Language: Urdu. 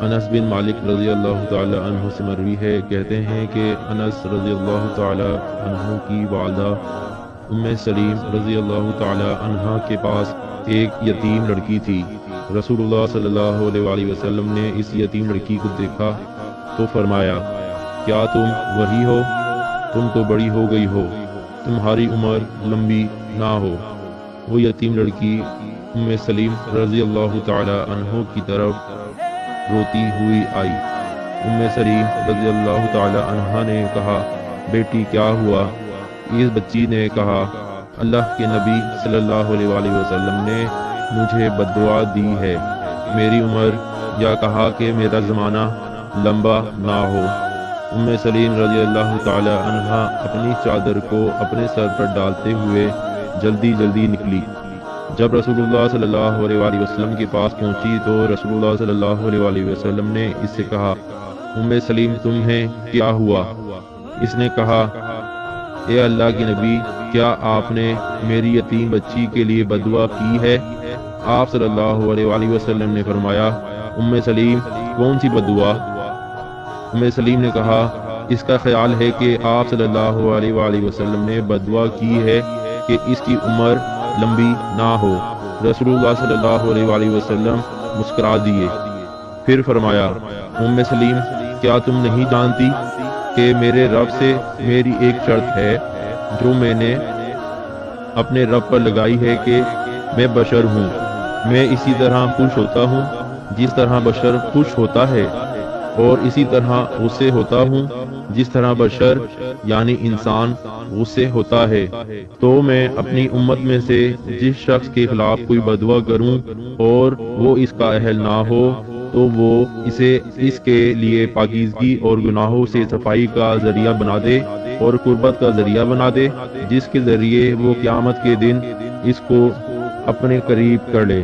انس بن مالک رضی اللہ تعالی عنہ سے مروی ہے، کہتے ہیں کہ انس رضی اللہ تعالی عنہ کی والدہ ام سلیم رضی اللہ تعالی عنہ کے پاس ایک یتیم لڑکی تھی۔ رسول اللہ صلی اللہ علیہ وآلہ وسلم نے اس یتیم لڑکی کو دیکھا تو فرمایا، کیا تم وہی ہو؟ تم تو بڑی ہو گئی ہو، تمہاری عمر لمبی نہ ہو۔ وہ یتیم لڑکی ام سلیم رضی اللہ تعالی عنہ کی طرف روتی ہوئی آئی۔ ام سلیم رضی اللہ تعالی عنہ نے کہا، بیٹی کیا ہوا؟ اس بچی نے کہا، اللہ کے نبی صلی اللہ علیہ وآلہ وسلم نے مجھے بددعا دی ہے، میری عمر یا کہا کہ میرا زمانہ لمبا نہ ہو۔ ام سلیم رضی اللہ تعالی عنہ اپنی چادر کو اپنے سر پر ڈالتے ہوئے جلدی جلدی نکلی۔ جب رسول اللہ صلی اللہ علیہ وآلہ وسلم کے پاس پہنچی تو رسول اللہ صلی اللہ علیہ وآلہ وسلم نے اس سے کہا، ام سلیم تمہیں کیا ہوا؟ اس نے کہا، اے اللہ کے نبی، کیا آپ نے میری یتیم بچی کے لیے بددعا کی ہے؟ آپ صلی اللہ علیہ وآلہ وسلم نے فرمایا، ام سلیم کون سی بددعا؟ ام سلیم نے کہا، اس کا خیال ہے کہ آپ صلی اللہ علیہ وآلہ وسلم نے بددعا کی ہے کہ اس کی عمر لمبی نہ ہو۔ رسول اللہ صلی اللہ علیہ وآلہ وسلم مسکرا دیے، پھر فرمایا، ام سلیم کیا تم نہیں جانتی کہ میرے رب سے میری ایک شرط ہے جو میں نے اپنے رب پر لگائی ہے کہ میں بشر ہوں، میں اسی طرح خوش ہوتا ہوں جس طرح بشر خوش ہوتا ہے، اور اسی طرح غصے ہوتا ہوں جس طرح بشر یعنی انسان غصے ہوتا ہے۔ تو میں اپنی امت میں سے جس شخص کے خلاف کوئی بددعا کروں اور وہ اس کا اہل نہ ہو تو وہ اسے اس کے لیے پاکیزگی اور گناہوں سے صفائی کا ذریعہ بنا دے اور قربت کا ذریعہ بنا دے، جس کے ذریعے وہ قیامت کے دن اس کو اپنے قریب کر لے۔